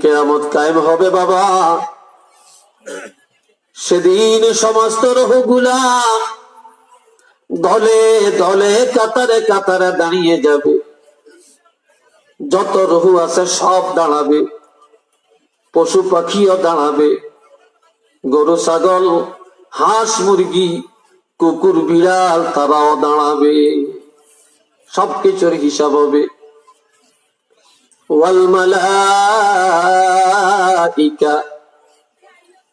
কিয়ামত কায়েম হবে বাবা, সেদিন সমস্ত রূহগুলা দলে দলে কাতারে কাতারে দাঁড়িয়ে যাবে। যত রূহ আছে সব দাঁড়াবে, পশু পাখিও দাঁড়াবে, গরু ছাগল হাঁস মুরগি কুকুর বিড়াল তারাও দাঁড়াবে, সবকিছুর হিসাব হবে। ওয়াল মালাইকা,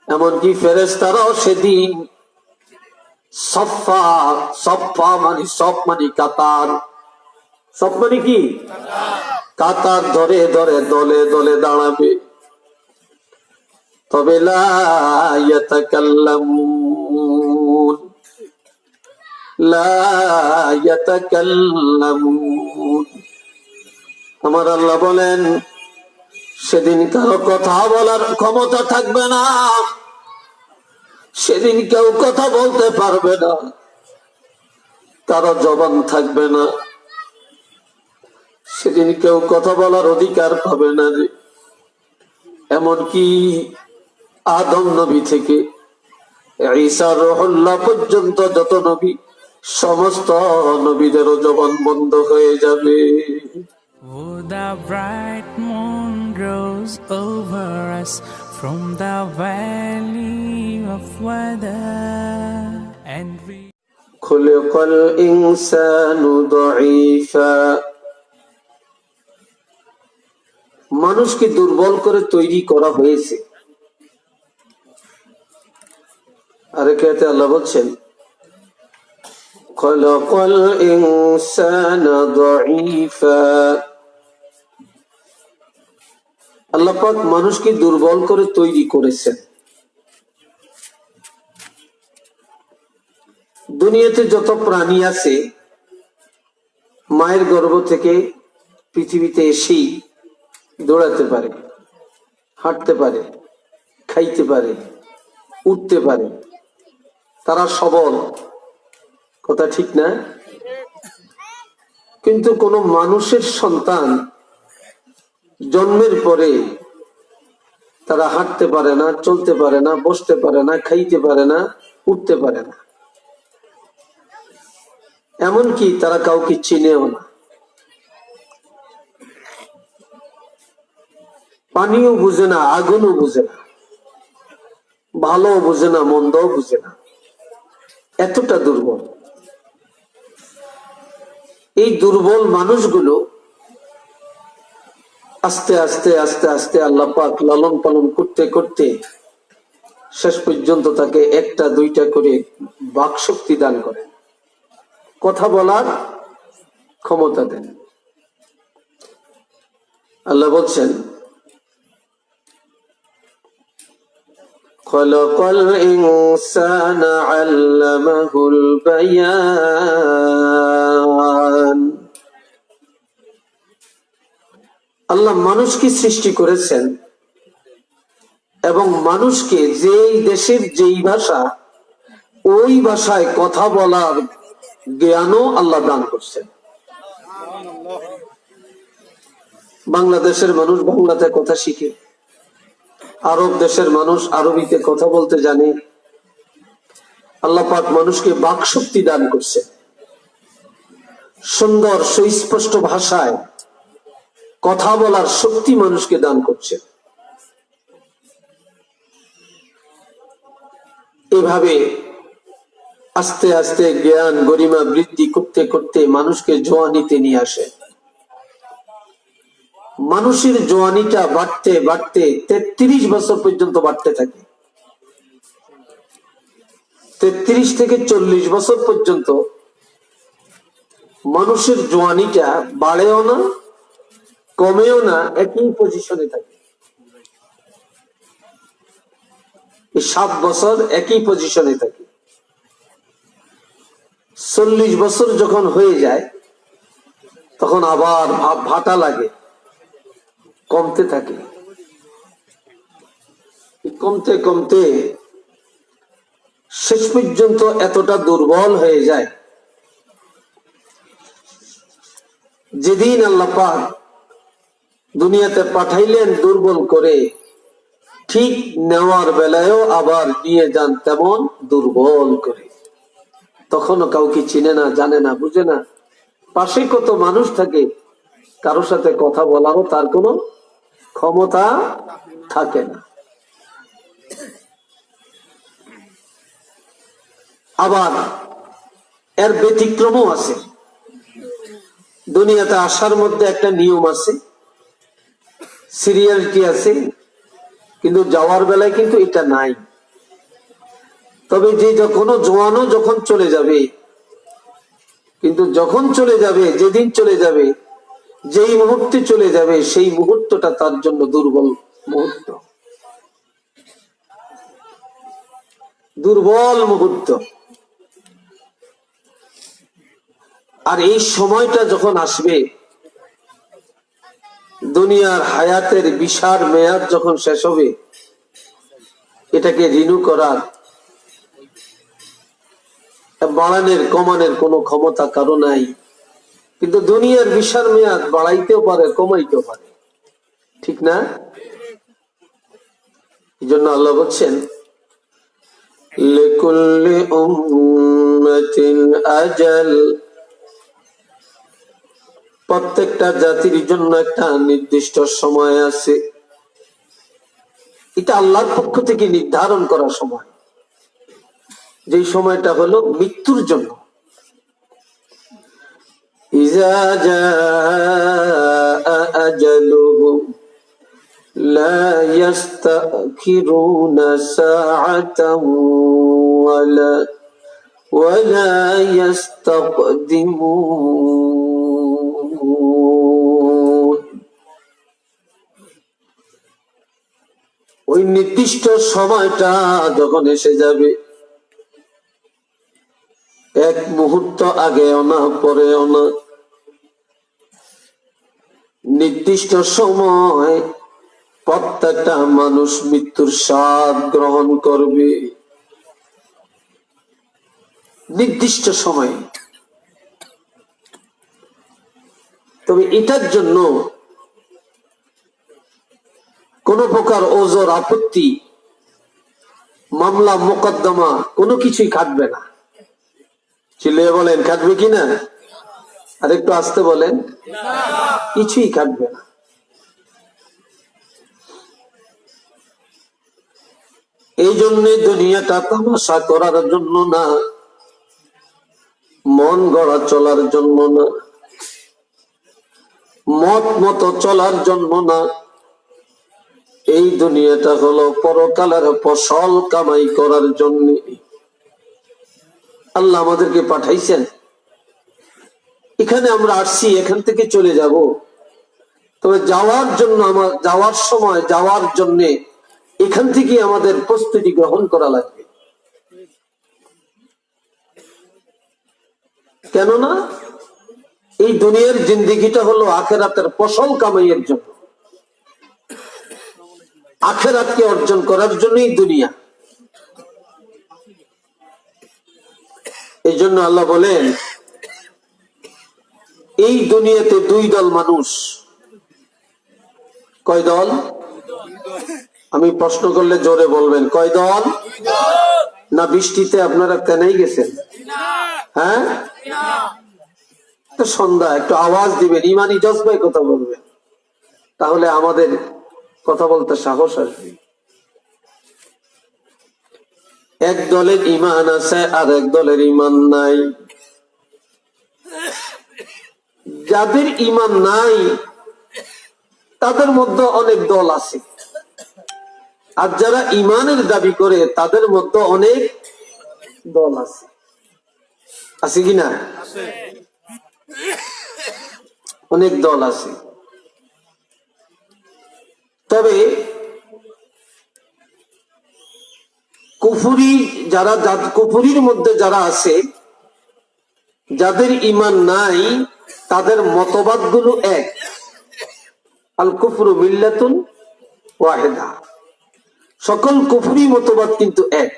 এমনকি ফেরেশতারাও সেদিন সফা, সফা মানে সব মানে কাতার, সব মানে কি কাতার ধরে ধরে দলে দলে দাঁড়াবে। তবে লা ইয়াতাকাল্লামুন, লা ইয়াতাকাল্লামুন, আমার আল্লাহ বলেন সেদিন কারো কথা বলার ক্ষমতা থাকবে না, সেদিন কেউ কথা বলতে পারবে না, কারো জবান থাকবে না, সেদিন কেউ কথা বলার অধিকার পাবে না। যে এমনকি আদম নবী থেকে ঈসা রুহুল্লাহ পর্যন্ত যত নবী, সমস্ত নবীদেরও জবান বন্ধ হয়ে যাবে। Oh, the bright moon rose over us from the valley of weather, and we খুলিকাল ইনসানু দাঈফা, মানুষকে দুর্বল করে তৈরি করা হয়েছে। আরেক আয়াতে আল্লাহ বলছেন খুলিকাল ইনসানু দাঈফা, আল্লাহ পাক মানুষকে দুর্বল করে তৈরি করেছেন। দুনিয়াতে যত প্রাণী আছে মায়ের গর্ভ থেকে পৃথিবীতে এসেই দৌড়াতে পারে, হাঁটতে পারে, খাইতে পারে, উঠতে পারে, তারা সবল, কথা ঠিক না? কিন্তু কোন মানুষের সন্তান জন্মের পরে তারা হাঁটতে পারে না, চলতে পারে না, বসতে পারে না, খাইতে পারে না, উঠতে পারে না, এমনকি তারা কাউকে চিনেও না, পানিও বুঝে না, আগুনও বুঝে না, ভালো বুঝে না, মন্দও বুঝে না, এতটা দুর্বল। এই দুর্বল মানুষগুলো আস্তে আস্তে আস্তে আস্তে আল্লাহ পাক লালন পালন করতে করতে শেষ পর্যন্ত তাকে একটা দুইটা করে বাক শক্তি দান করেন, কথা বলার ক্ষমতা দেন। আল্লাহ বলছেন খলাকাল ইনসানা আল্লামাহুল বায়ান, আল্লাহ মানুষকে সৃষ্টি করেছেন এবং মানুষকে যেই দেশের যেই ভাষা ওই ভাষায় কথা বলার জ্ঞানও আল্লাহ দান করছেন। বাংলাদেশের মানুষ বাংলাতে কথা শিখে, আরব দেশের মানুষ আরবিতে কথা বলতে জানে। আল্লাহ পাক মানুষকে বাক শক্তি দান করছে, সুন্দর সুস্পষ্ট ভাষায় কথা বলার শক্তি মানুষকে দান করছে। এভাবে আস্তে আস্তে জ্ঞান গরিমা বৃদ্ধি করতে করতে মানুষকে জোয়ানিতে নিয়ে আসে। মানুষের জোয়ানিটা বাড়তে বাড়তে 33 বছর পর্যন্ত বাড়তে থাকে। 33 থেকে 40 বছর পর্যন্ত মানুষের জোয়ানিটা বাড়েও না, কমেও না, একই পজিশনে থাকে। 7 বছর একই পজিশনে থাকে। 40 বছর যখন হয়ে যায় তখন আবার ভাব ভাটা লাগে, কমতে থাকে। কমতে কমতে শেষ পর্যন্ত এতটা দুর্বল হয়ে যায়, যেদিন আল্লাহ পাক দুনিয়াতে পাঠাইলেন দুর্বল করে, ঠিক নেওয়ার বেলায়ও আবার নিয়ে যান তেমন দুর্বল করে। তখনও কাউকে চিনে না, জানে না, বুঝে না। পাশে কত মানুষ থাকে, কারোর সাথে কথা বলারও তার কোনো ক্ষমতা থাকে না। আবার এর ব্যতিক্রমও আছে। দুনিয়াতে আসার মধ্যে একটা নিয়ম আছে, সিরিয়ালিটি আছে, কিন্তু যাওয়ার বেলায় কিন্তু এটা নাই। তবে যে কোনো জোয়ানও যখন চলে যাবে, কিন্তু যখন চলে যাবে, যেদিন চলে যাবে, যেই মুহূর্তে চলে যাবে, সেই মুহূর্তটা তার জন্য দুর্বল মুহূর্ত, দুর্বল মুহূর্ত। আর এই সময়টা যখন আসবে, দুনিয়ার হায়াতের বিশাল মেয়াদ যখন শেষ হবে, এটাকে রিনিউ করার, বাড়ানোর কমানোর কোনো ক্ষমতা কারো নাই। কিন্তু দুনিয়ার বিশাল মেয়াদ বাড়াইতেও পারে, কমাইতেও পারে, ঠিক না? এই জন্য আল্লাহ বলছেন, লিকুল্লি উম্মাতিন আজাল, প্রত্যেকটা জাতির জন্য একটা নির্দিষ্ট সময় আছে। এটা আল্লাহর পক্ষ থেকে নির্ধারণ করা সময়, যেই সময়টা হলো মৃত্যুর জন্য। ইজা জাআ আজালুহুম লা ইস্তাখিরুনা সাআতান ওয়ালা ইস্তাকদিমুন। ওই নির্দিষ্ট সময়টা যখন এসে যাবে, এক মুহূর্ত আগেও না পরেও না, নির্দিষ্ট সময় প্রত্যেকটা মানুষ মৃত্যুর স্বাদ গ্রহণ করবে, নির্দিষ্ট সময়। তবে এটার জন্য কোন প্রকার ওজর, আপত্তি, মামলা, মোকদ্দমা কোনো কিছুই খাটবে না। চিল্লিয়ে বলেন, খাটবে কিনা? আর একটু আস্তে বলেন, কিছুই খাটবে না। এই জন্য দুনিয়াটা তামাশা করার জন্য না, মন গড়া চলার জন্য না, মত মতো চলার জন্য না। এই দুনিয়াটা হলো পরকালের ফসল কামাই করার জন্য আল্লাহ আমাদেরকে পাঠাইছেন। এখানে আমরা আসছি, এখান থেকে চলে যাব। তবে যাওয়ার জন্য, আমার যাওয়ার সময়, যাওয়ার জন্য এখান থেকে আমাদের প্রস্তুতি গ্রহণ করা লাগবে। কেননা এই দুনিয়ার জিন্দেগিটা হলো আখেরাতের ফসল কামাইয়ের জন্য, আখেরাতকে অর্জন করার জন্যই দুনিয়া। এই জন্য আল্লাহ বলেন, এই দুনিয়াতে দুই দল মানুষ। কয় দল? আমি প্রশ্ন করলে জোরে বলবেন, কয় দল? না বৃষ্টিতে আপনারা তেনাই গেছেন? হ্যাঁ, সন্ধ্যা একটু আওয়াজ দিবেন, ইমানি জজবায় কথা বলবেন, তাহলে আমাদের কথা বলতে সাহস আসবে। এক দলের ইমান আছে, আর এক দলের ইমান নাই। যাদের ইমান নাই তাদের মধ্যে অনেক দল আছে, আর যারা ইমানের দাবি করে তাদের মধ্যে অনেক দল আছে। আছে কিনা? অনেক দল আছে। তবে কুফরি যারা, কুফরির মধ্যে যারা আছে, যাদের ইমান নাই, তাদের মতবাদ গুলো এক। আল কুফরু মিল্লাতুন ওয়াহিদা, সকল কুফরি মতবাদ কিন্তু এক।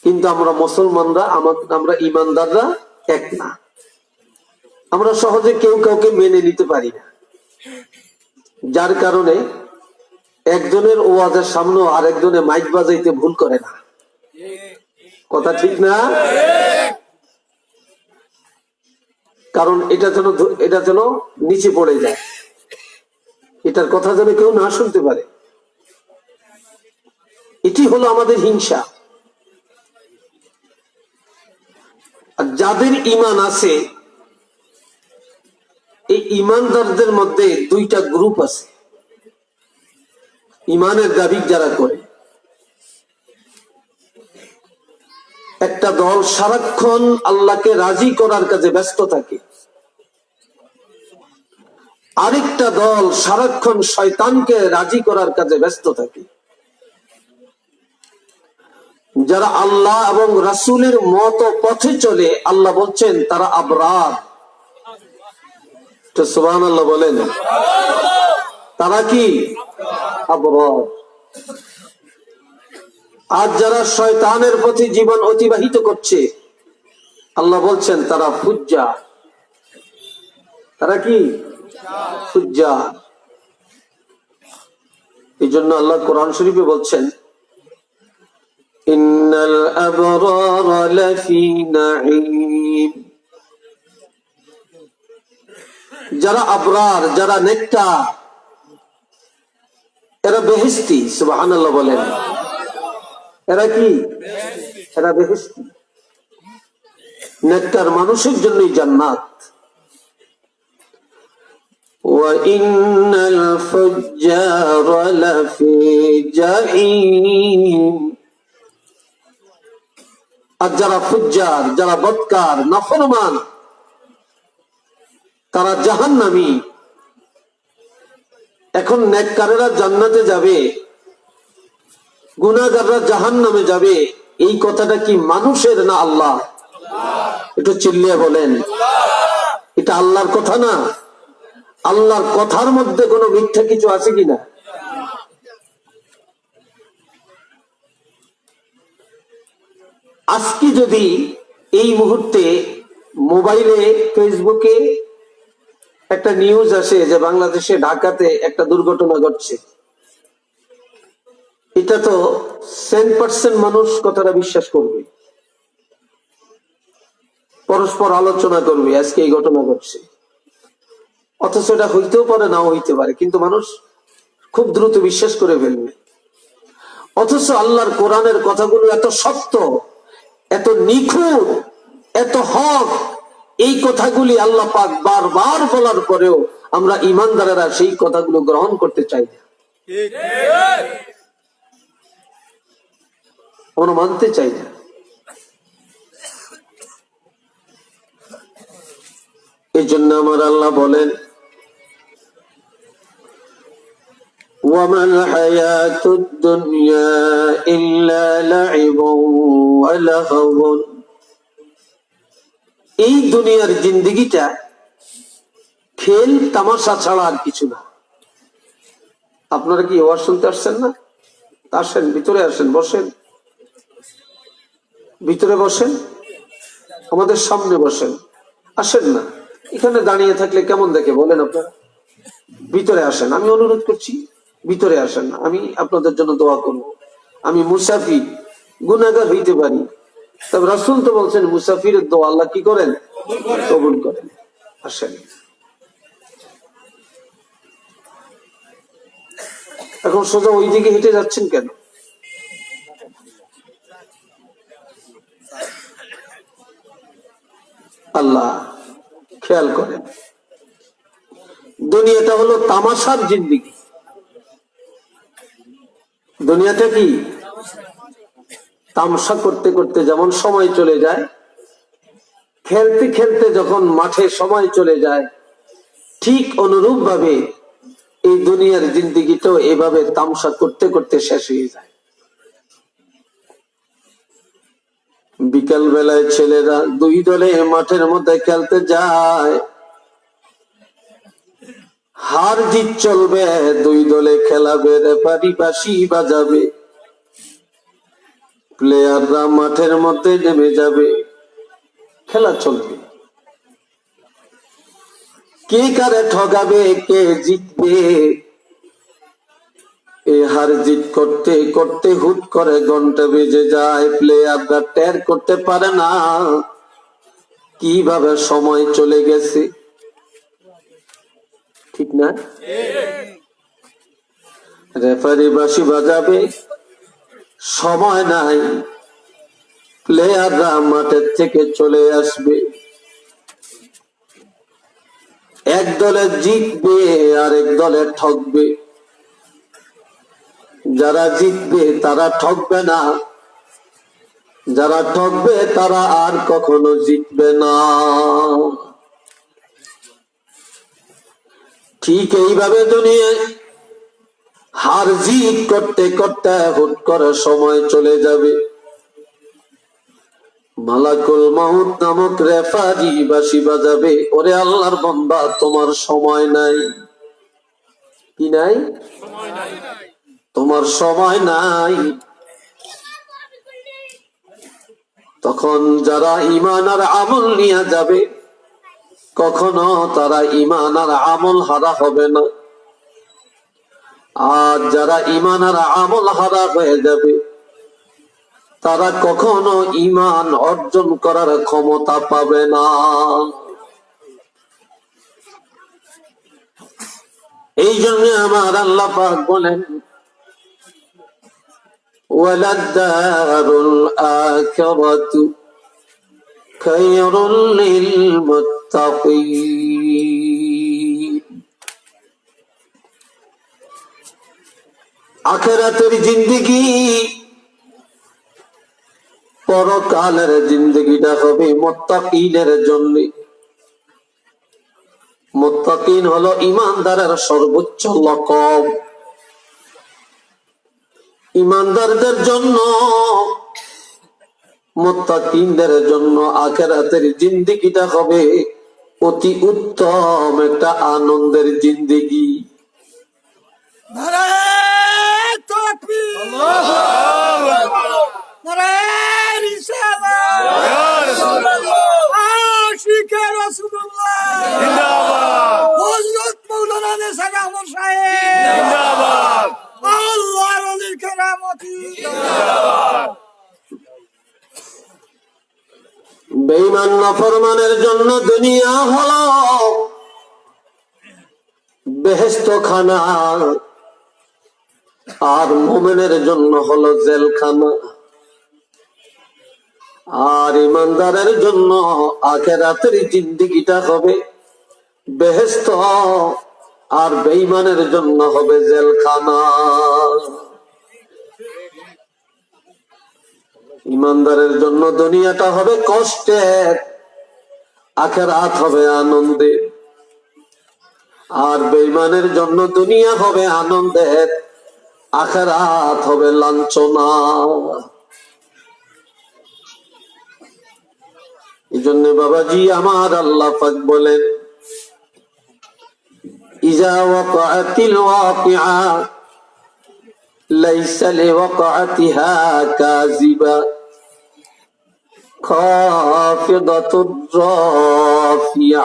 কিন্তু আমরা মুসলমানরা, আমরা ইমানদাররা এক না। আমরা সহজে কেউ কাউকে মেনে নিতে পারি না। যার কারণে একজনের ওয়াজের সামনে আরেকজনে মাইক বাজাইতে ভুল করে না। কথা ঠিক না? কারণ এটা যেন নিচে পড়ে যায়, এটার কথা যেন কেউ না শুনতে পারে। এটি হলো আমাদের হিংসা। আর যাদের ঈমান আছে, এই ঈমানদারদের মধ্যে দুইটা গ্রুপ আছে। ঈমানের দাবি যারা করে, একটা দল সারাক্ষণ আল্লাহকে রাজি করার কাজে ব্যস্ত থাকে, আরেকটা দল সারাক্ষণ শয়তানকে রাজি করার কাজে ব্যস্ত থাকে। যারা আল্লাহ এবং রাসূলের মত পথে চলে, আল্লাহ বলছেন তারা আবরার। তো সুবহানাল্লাহ বলেন, তারা কি? আবরার। আর যারা শয়তানের পথে জীবন অতিবাহিত করছে, আল্লাহ বলছেন তারা ফুজ্জার। তারা কি? ফুজ্জার। এই জন্য আল্লাহ কোরআন শরীফে বলছেন, ইন্নাল আবরারা লাফি নাঈম। যারা আবরার, যারা নেককার, এরা বেহেশতি। সুবহানাল্লাহ বলেন, এরা কি? এরা বেহেশতি। নেককার মানুষের জন্যই জান্নাত। ওয়া ইন্নাল ফুজ্জারা লাফি জাহিম। আর যারা ফুজ্জার, যারা বদকার, নাফরমান, তারা জাহান্নামী। এখন নেককারেরা জান্নাতে যাবে, গুনাহগাররা জাহান্নামে যাবে, এই কথাটা কি মানুষের না আল্লাহ? একটু চিল্লিয়ে বলেন, এটা আল্লাহর কথা না? আল্লাহর কথার মধ্যে কোনো মিথ্যা কিছু আছে কিনা? আজকে যদি এই মুহূর্তে মোবাইলে, ফেসবুকে একটা নিউজ আসে যে বাংলাদেশে ঢাকাতে একটা দুর্ঘটনা ঘটছে, এটা তো 10% মানুষ কথাটা বিশ্বাস করবে, পরস্পর আলোচনা করবে আজকে এই ঘটনা ঘটছে। অথচ এটা হইতেও পারে, নাও হইতে পারে, কিন্তু মানুষ খুব দ্রুত বিশ্বাস করে ফেলবে। অথচ আল্লাহর কোরআনের কথাগুলো এত সত্য, এত নিখুঁত, এত হক, এই কথাগুলি আল্লাহ পাক বারবার বলার পরেও আমরা ঈমানদারেরা সেই কথাগুলো গ্রহণ করতে চাই না, আমরা মানতে চাই না। এই জন্য আমার আল্লাহ বলেন, وَمَا الْحَيَاةُ الدُّنْيَا إِلَّا لَعِبٌ وَلَهْوٌ। এই দুনিয়ার জিন্দেগিটা খেল তামাশা ছাড়া আর কিছু না। আপনারা কি ওয়াজ শুনতে আসছেন না? আসেন, ভিতরে আসেন, বসেন, ভিতরে বসেন, আমাদের সামনে বসেন। আসেন না, এখানে দাঁড়িয়ে থাকলে কেমন দেখে বলেন আপনারা? ভিতরে আসেন, আমি অনুরোধ করছি, ভিতরে আসেন। আমি আপনাদের জন্য দোয়া করব। আমি মুসাফির, গুনাহগার হইতে পারি, তবে রাসূল তো বলছেন মুসাফিরের দোয়া আল্লাহ কি করেন? কবুল করেন। আসেন। এখন সোজা ওই দিকে হেঁটে যাচ্ছেন কেন? আল্লাহ খেয়াল করেন, দুনিয়াটা হলো তামাশার জিন্দেগি। দুনিয়াটা কি? তামাশা করতে করতে যেমন সময় চলে যায়, খেলতে খেলতে যখন মাঠে সময় চলে যায়, ঠিক অনুরূপ ভাবে এই দুনিয়ার জিন্দেগিটাও এভাবে তামাশা করতে করতে শেষ হয়ে যায়। বিকাল বেলায় ছেলেরা দুই দলে মাঠের মধ্যে খেলতে যায়, হার জিত চলবে, দুই দলে খেলাবে, রেফারি বাঁশি বাজাবে, প্লেয়াররা মাঠের মধ্যে নেমে যাবে, খেলা চলবে। কে কারে ঠগাবে, কে জিতবে, এই হার জিত করতে করতে হুট করে ঘন্টা বেজে যায়, প্লেয়াররা টের করতে পারে না কিভাবে সময় চলে গেছে। ঠিক না? রেফারি বাঁশি বাজাবে, সময় নাই, প্লেয়াররা মাঠের থেকে চলে আসবে। এক দলে জিতবে, আরেক দলে ঠকবে। যারা জিতবে তারা ঠকবে না, যারা ঠকবে তারা আর কখনো জিতবে না। ঠিক এইভাবে দুনিয়ায় হার জিত করতে করতে হুট করে সময় চলে যাবে। মালাকুল মাউত নামক রেফারি বাঁশি বাজাবে, ওরে আল্লাহর বান্দা তোমার সময় নাই। কি নাই? তোমার সময় নাই। তখন যারা ঈমান আর আমল নিয়ে যাবে, কখনো তারা ঈমান আর আমল হারা হবে না। আর যারা ঈমান আর আমল হারা হয়ে যাবে, তারা কখনো ঈমান অর্জন করার ক্ষমতা পাবে না। এই জন্য আমার আল্লাহ পাক বলেন, ওয়ালাদ-দারুল আখিরাতু খায়রুল লিল মুত্তাকিন। আখিরাতের জিন্দেগি, পরকালের জিন্দেগিটা হবে মুত্তাকিনের জন্য। মুত্তাকিন হলো ঈমানদারের সর্বোচ্চ লকব। ঈমানদারদের জন্য, মুত্তাকিনদের জন্য আখিরাতের জিন্দেগিটা হবে অতি উত্তম একটা আনন্দের জিন্দেগি। নারায়ে তাকবীর, আল্লাহু আকবার, নারায়ে রিসালাত, ইয়া রাসূলুল্লাহ, আশিকে রাসূলুল্লাহ জিন্দাবাদ, হযরত মাওলানা নেসার আহমদ সাহেব জিন্দাবাদ, আল্লাহর ওলির কেরামতি জিন্দাবাদ। বেঈমান নাফরমানের জন্য দুনিয়া হলো বেহেশতখানা, আর মুমিনের জন্য হলো জেলখানা। আর ঈমানদারের জন্য আখিরাতের জিন্দেগিটা হবে বেহেশত, আর বেঈমানের জন্য হবে জেলখানা। ঈমানদারের জন্য দুনিয়াটা হবে কষ্টের, আখিরাত হবে আনন্দের। আর বেঈমানের জন্য দুনিয়া হবে আনন্দের, আখিরাত হবে লাঞ্ছনা। এই জন্য বাবাজি আমার আল্লাহ পাক বলেন, ইজা ওয়াকাআতিল ওয়াকিআ লাইসা লিওয়াকাআতিহা কাযিবা খাফিদাতুর রাফিআ।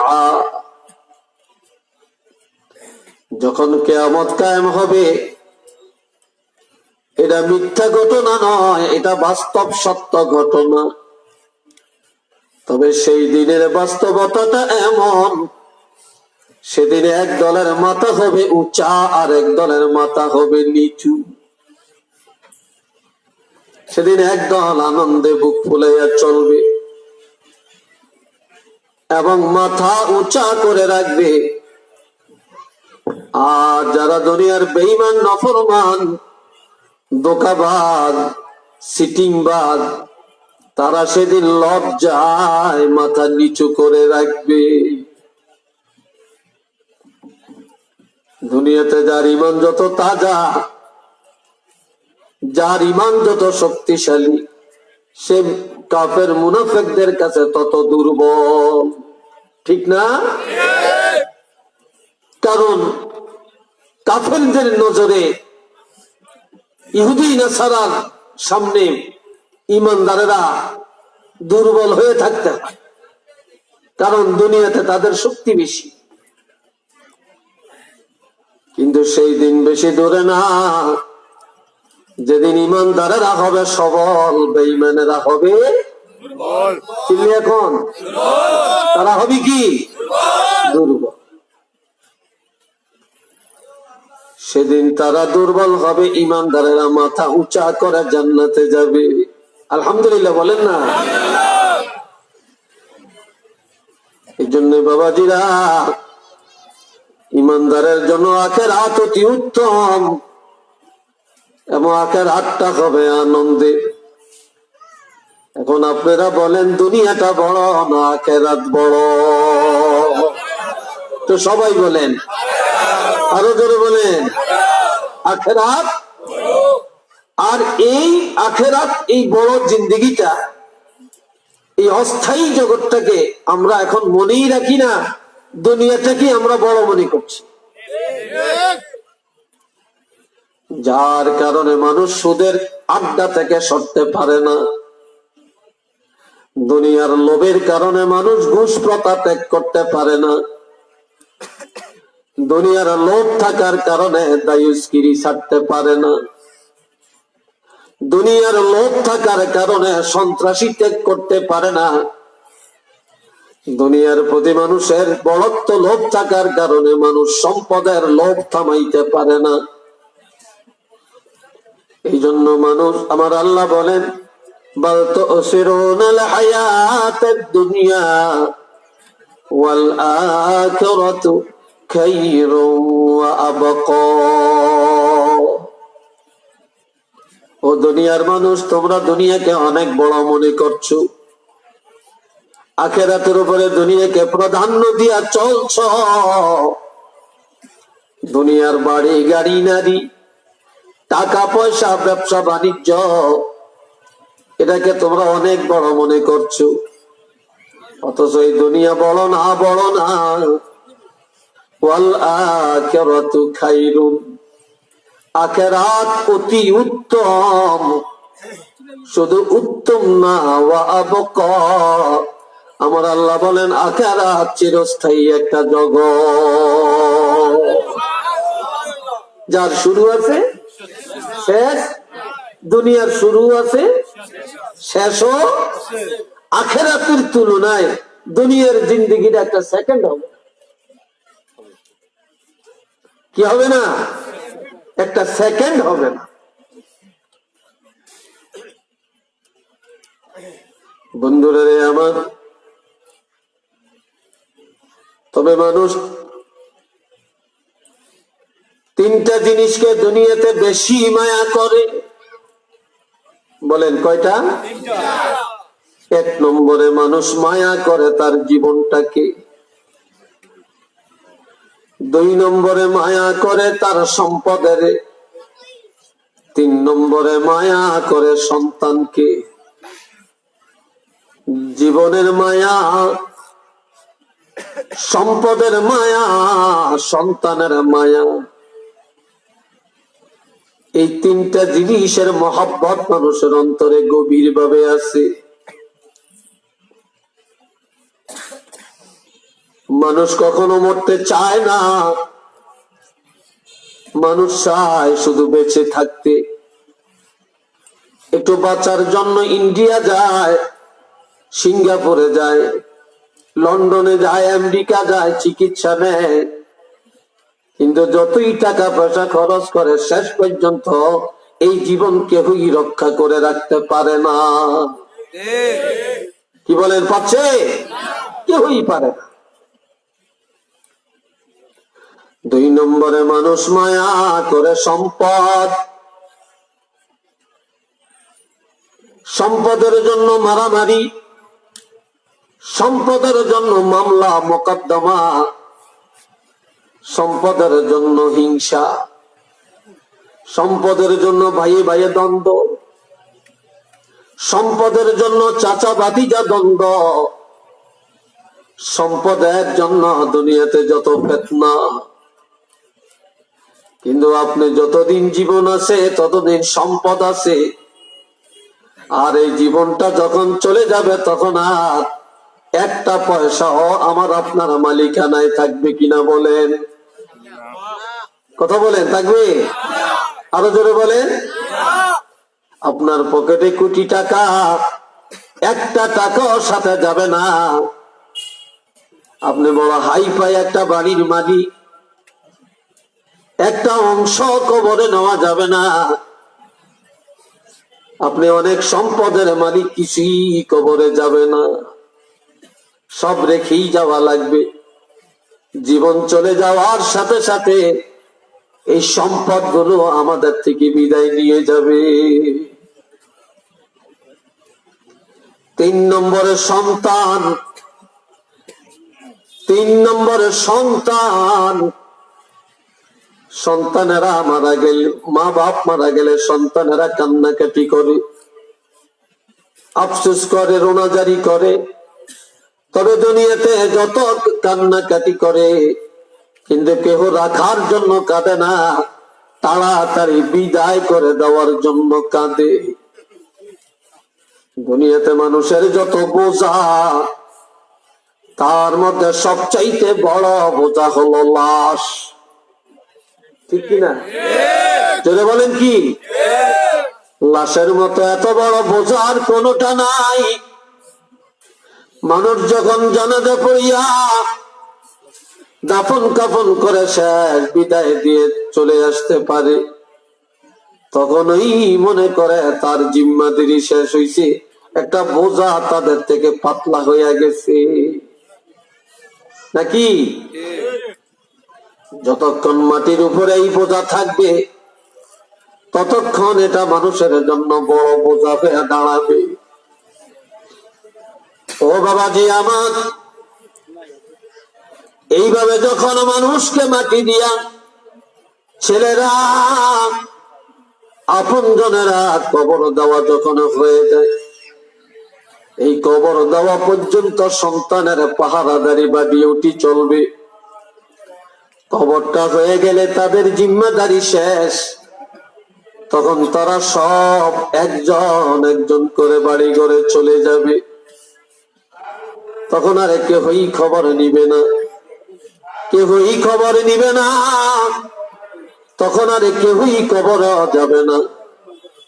যখন কিয়ামত কায়েম হবে, এটা মিথ্যা ঘটনা নয়, এটা বাস্তব সত্য ঘটনা। তবে সেই দিনের বাস্তবতাটা এমন, সেদিন এক দলের মাথা হবে উঁচা, আর এক দলের মাথা হবে নিচু। সেদিন এক দল আনন্দে বুক ফুলাইয়া চলবে এবং মাথা উঁচা করে রাখবে, আর যারা দুনিয়ার বেঈমান নাফরমান ধোঁকাবাজ সিটিংবাজ, তারা সেদিন লজ্জায় মাথা নিচু করে রাখবে। দুনিয়াতে যার ঈমান যত তাজা, যার ঈমান যত শক্তিশালী, সে কাফের মুনাফিকদের কাছে তত দুর্বল। ঠিক না? কারণ কাফেরদের নজরে ইহুদি নাসারার সামনে ঈমানদারেরা দুর্বল হয়ে থাকতে হয়, কারণ দুনিয়াতে তাদের শক্তি বেশি। কিন্তু সেই দিন বেশি দূরে না, যেদিন ইমানদারেরা হবে সবল, বেঈমানেরা হবে চিল্লি এখন তারা হবে কি দুর্বল। সেদিন তারা দুর্বল হবে, ইমানদারেরা মাথা উঁচা করে জান্নাতে যাবে। আলহামদুলিল্লাহ বলেন না। এই জন্য বাবাজিরা, ইমানদারের জন্য আখিরাত অতি উত্তম, এবং আখিরাতটা হবে আনন্দে। এখন আপনারা বলেন দুনিয়াটা বড় না আখিরাত বড়? তো সবাই বলেন, আরো জোরে বলেন আখিরাত। আর এই আখিরাত, এই বড় জিন্দেগিটা, এই অস্থায়ী জগৎটাকে আমরা এখন মনেই রাখি না, দুনিয়াটাকে আমরা বড় মনে করছি। যার কারণে মানুষ সুদের আড্ডা থেকে সরতে পারে না। দুনিয়ার লোভের কারণে মানুষ ঘুষ প্রথা ত্যাগ করতে পারে না। দুনিয়ার লোভ থাকার কারণে দায়ুস্কিরি ছাড়তে পারে না। দুনিয়ার লোভ থাকার কারণে সন্ত্রাসী ত্যাগ করতে পারে না। দুনিয়ার প্রতি মানুষের বড়ত্ব লোভ থাকার কারণে মানুষ সম্পদের লোভ থামাইতে পারে না। এই জন্য মানুষ, আমার আল্লাহ বলেন, বাল তুসিরুনাল হায়াতাদ দুনিয়া ওয়াল আখিরাতু খায়রুন ওয়া আবকা। ও দুনিয়ার মানুষ, তোমরা দুনিয়াকে অনেক বড় মনে করছো, আখিরাতের উপরে দুনিয়াকে প্রাধান্য দিয়া চলছ। দুনিয়ার বাড়ি গাড়ি নারী টাকা পয়সা ব্যবসা বাণিজ্য, এটাকে তোমরা অনেক বড় মনে করছো, অথচ এই দুনিয়া বড় না, বড় না। ওয়াল আখিরাতু খায়রুন, আখিরাত অতি উত্তম, শুধু উত্তম না, ওয়া আবকা, আমার আল্লাহ বলেন আখিরাত চিরস্থায়ী একটা জগৎ, যার শুরু আছে শেষ। দুনিয়ার শুরু আছে, শেষও। আখিরাতের তুলনায় দুনিয়ার জিন্দেগিটা একটা সেকেন্ড হবে। কি হবে না? একটা সেকেন্ড হবে না। বন্ধুরা রে আমার, তবে মানুষ তিনটা জিনিসকে দুনিয়াতে বেশি মায়া করে। বলেন কয়টা? এক নম্বরে মানুষ মায়া করে তার জীবনটাকে। দুই নম্বরে মায়া করে তার সম্পদের। তিন নম্বরে মায়া করে সন্তানকে। জীবনের মায়া, সম্পদের মায়া, সন্তানের মায়া, এই তিনটা জিনিসের মহব্বত মানুষের অন্তরে গভীর ভাবে আছে। মানুষ কখনো মরতে চায় না, মানুষ চায় শুধু বেঁচে থাকতে। একটু বাঁচার জন্য ইন্ডিয়া যায়, সিঙ্গাপুরে যায়, লন্ডনে যায়, আমেরিকা যায়, চিকিৎসা নেয়, কিন্তু যতই টাকা পয়সা খরচ করে শেষ পর্যন্ত এই জীবন কেউই রক্ষা করে রাখতে পারে না। কি বলেন, পাচ্ছে? কেউই পারে না। দুই নম্বরে মানুষ মায়া করে সম্পদ। সম্পদের জন্য মারামারি, সম্পদের জন্য মামলা মোকদ্দমা, সম্পদের জন্য হিংসা, সম্পদের জন্য ভাইয়ে ভাইয়ে দ্বন্দ্ব, সম্পদের জন্য চাচা ভাতিজা দ্বন্দ্ব, সম্পদের জন্য দুনিয়াতে যত ফিতনা। কিন্তু আপনি যতদিন জীবন আছে ততদিন সম্পদ আছে, আর এই জীবনটা যখন চলে যাবে তখন আর একটা পয়সাও আমার আপনার মালিকানায় থাকবে কিনা বলেন? কথা বলেন, থাকবে? আরো জোরে বলেন। আপনার পকেটে কোটি টাকা, একটা টাকাও সাথে যাবে না। আপনি বড় হাই ফাই একটা বাড়ির মালিক, একটা অংশ কবরে নেওয়া যাবে না। আপনি অনেক সম্পদের মালিক, কিছুই কবরে যাবে না। সব রেখেই যাওয়া লাগবে। জীবন চলে যাওয়ার সাথে সাথে এই সম্পদ গুলো আমাদের থেকে বিদায় নিয়ে যাবে। 3 নম্বরের সন্তান, 3 নম্বরের সন্তান। সন্তানেরা মারা গেলে, মা বাপ মারা গেলে সন্তানেরা কান্নাকাটি করে, আফসোস করে, রোনাজারি করে। তবে দুনিয়াতে যত কান্নাকাটি করে, কিন্তু কেহ রাখার জন্য কাঁদে না, তাড়াতাড়ি বিদায় করে দেওয়ার জন্য কাঁদে। দুনিয়াতে মানুষের যত বোঝা, তার মধ্যে সবচাইতে বড় বোঝা হলো লাশ। ঠিক কিনা? যদি বলেন কি, লাশের মতো এত বড় বোঝা আর কোনটা নাই। মানুষ যখন জানাজা পড়িয়া দাফন কাফন করে শেষ বিদায় দিয়ে চলে আসতে পারে, তখনই মনে করে তার জিম্মাদারি শেষ হইছে, একটা বোঝা তাদের থেকে পাতলা হইয়া গেছে। নাকি? যতক্ষণ মাটির উপরে এই বোঝা থাকবে, ততক্ষণ এটা মানুষের জন্য বড় বোঝা হয়ে দাঁড়াবে। ও বাবাজি আমার, এইভাবে যখন মানুষকে মাটি দিয়া ছেলেরা, আপন জনেরা কবর দেওয়া যখন হয়ে যায়, এই কবর দেওয়া পর্যন্ত সন্তানের পাহারাদারি বা ডিউটি চলবে। কবরটা হয়ে গেলে তাদের জিম্মাদারি শেষ। তখন তারা সব একজন একজন করে বাড়ি ঘরে চলে যাবে। তখন আর কেহই খবর নিবে না, কেহই খবর নিবে না। তখন আর কেহই কবর যাবে না,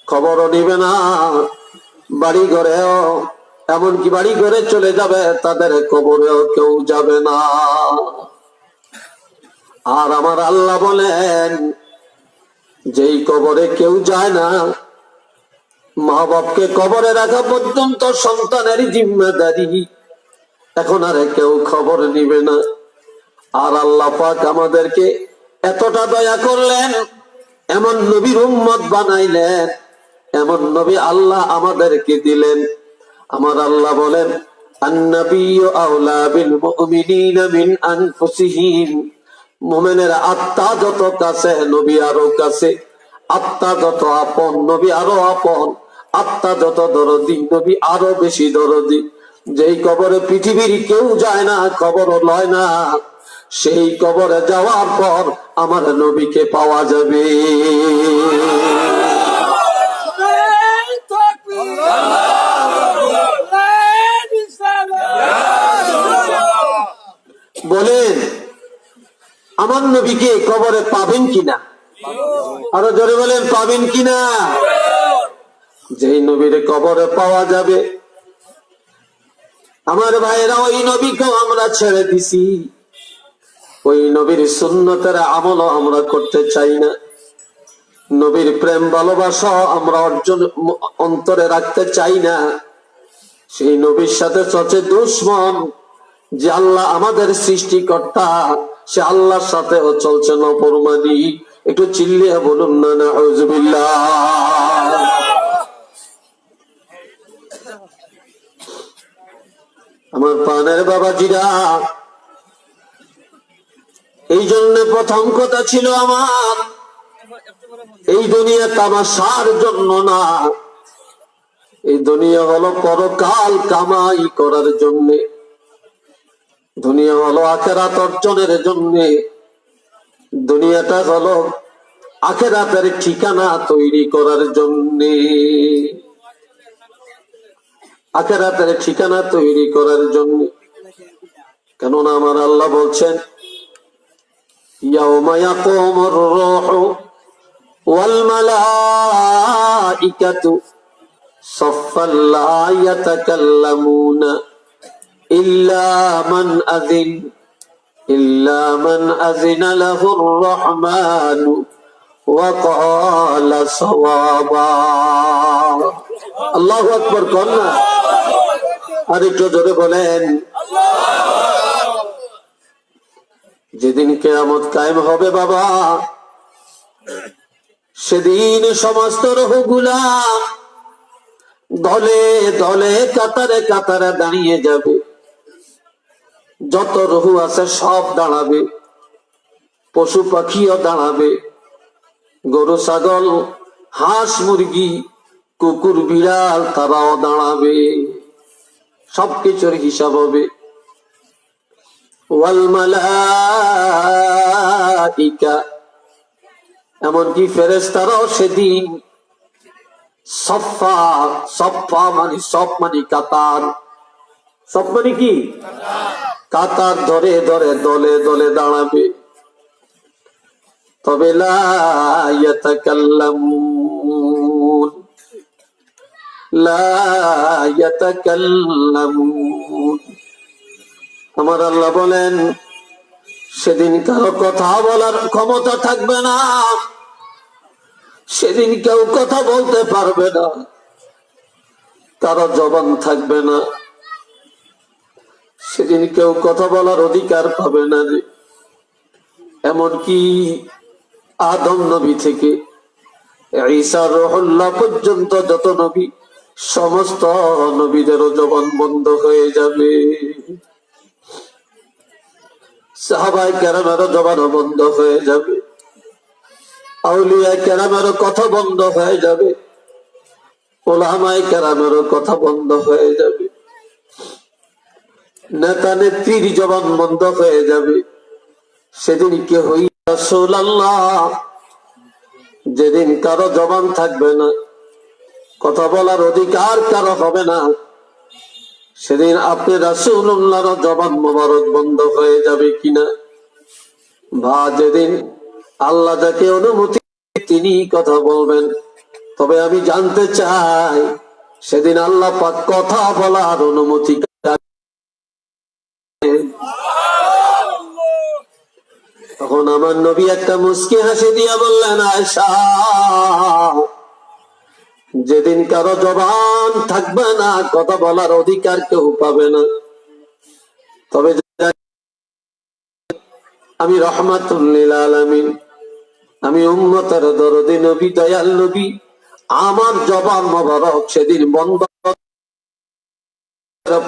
খবরও নিবে না। বাড়ি ঘরেও, এমনকি বাড়ি ঘরে চলে যাবে, তাদের কবরেও কেউ যাবে না। আর আমার আল্লাহ বলেন, যেই কবরে কেউ যায় না, মা বাপকে কবরে রাখা পর্যন্ত সন্তানের জিম্মাদারি, এখন আর কেউ খবর নিবে না। আর আল্লাহ পাক আমাদেরকে এতটা দয়া করলেন, এমন নবীর উম্মত বানাইলেন, এমন নবী আল্লাহ আমাদেরকে দিলেন। আমার আল্লাহ বলেন, আন-নাবিয়্যু আওলা বিল মুমিনিনা মিন আনফুসিহিম। মুমিনের আত্মা যত কাছে, নবী আরো কাছে। আত্মা যত আপন, নবী আরো আপন। আত্মা যত দরদি, নবী আরো বেশি দরদি। যেই কবরে পৃথিবীর কেউ যায় না, খবর লয় না, সেই কবরে যাওয়ার পর আমার নবীকে পাওয়া যাবে। বলেন, আমার নবীকে কবরে পাবেন কিনা? আরো জোরে বলেন, পাবেন কিনা? যেই নবীর কবরে পাওয়া যাবে, আমার ভাইয়েরা, ওই নবীকেও আমরা ছেড়ে দিছি। ওই নবীর সুন্নতের আমল আমরা করতে চাই না। নবীর প্রেম ভালোবাসা আমরা অন্তরে রাখতে চাই না। সেই নবীর সাথে চলছে দুশ্মন। যে আল্লাহ আমাদের সৃষ্টিকর্তা, সে আল্লাহর সাথেও চলছে নাফরমানি। একটু চিল্লিয়ে বলুন না নাউযুবিল্লাহ। আমার প্রাণের বাবাজিরা, এই জন্য প্রথম কথা ছিল আমার, এই দুনিয়া তামাশার জন্য না। এই দুনিয়া হলো পরকাল কামাই করার জন্য। দুনিয়া হলো আখিরাত অর্জনের জন্য। দুনিয়াটা হলো আখিরাতের ঠিকানা তৈরি করার জন্য। আখিরাতের ঠিকানা তৈরি করার জন্য। কেননা আমার আল্লাহ বলছেন, ইয়াউমা ইয়াকুমুর রূহু ওয়াল মালাইকা মালাইকাতু সাফফান লা ইয়াতাকাল্লামুনা ইল্লা মান আযিনা লাহুর রহমানু ওয়া ক্বালা সাওয়াবা। আল্লাহু আকবার কন্যা আর একটু জোরে বলেন। যেদিন কিয়ামত কায়েম হবে বাবা, সেদিন সমস্ত রূহগুলা দলে দলে কাতারে কাতারে দাঁড়িয়ে যাবে। যত রূহ আছে সব দাঁড়াবে, পশু পাখিও দাঁড়াবে, গরু ছাগল হাঁস মুরগি কুকুর বিড়াল তারাও দাঁড়াবে, সবকিছুর হিসাব হবে। ওয়াল মালাইকা, এমনকি ফেরেশতারাও সেদিন সফা, সফা মানে সব মানে কাতার, সব মানে কি কাতার ধরে ধরে দলে দলে দাঁড়াবে। তবে লা ইয়াতাকাল্লামুন, লা ইয়াতাকাল্লামুন। আমার আল্লাহ বলেন সেদিন কারো কথা বলার ক্ষমতা থাকবে না, সেদিন কেউ কথা বলতে পারবে না, কারো জবান থাকবে না, সেদিন কেউ কথা বলার অধিকার পাবে না। যে এমনকি আদম নবী থেকে ঈসা রুহুল্লাহ পর্যন্ত যত নবী, সমস্ত নবীদেরও জবান বন্ধ হয়ে যাবে। সাহাবায়ে কেরামেরও জবান বন্ধ হয়ে যাবে, আউলিয়া কেরামেরও কথা বন্ধ হয়ে যাবে, উলামায়ে কেরামেরও কথা বন্ধ হয়ে যাবে, নেতা নেত্রীর জবান বন্ধ হয়ে যাবে। সেদিন কে হই রাসূলুল্লাহ, যেদিন কারো জবান থাকবে না, কথা বলার অধিকার কারো হবে না, সেদিন আপনি রাসূলুল্লাহর জবান মোবারক বন্ধ হয়ে যাবে কিনা? বা যেদিন আল্লাহ যাকে অনুমতি তিনি কথা বলবেন। তবে আমি জানতে চাই সেদিন আল্লাহ পাক কথা বলার অনুমতি তখন আমার নবী একটা মুস্কি হাসি দিয়া বললেন, আয়েশা, যেদিন কারো জবান থাকবে না, কথা বলার অধিকার কেউ পাবে না, তবে আমি রহমাতুল লিল আলামিন, আমি উম্মতের দরদি নবী, দয়াল নবী, আমার জবান মোবারক সেদিন বন্ধ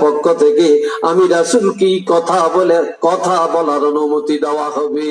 পক্ষ থেকে আমি রাসূল কি কথা বলে কথা বলার অনুমতি দেওয়া হবে।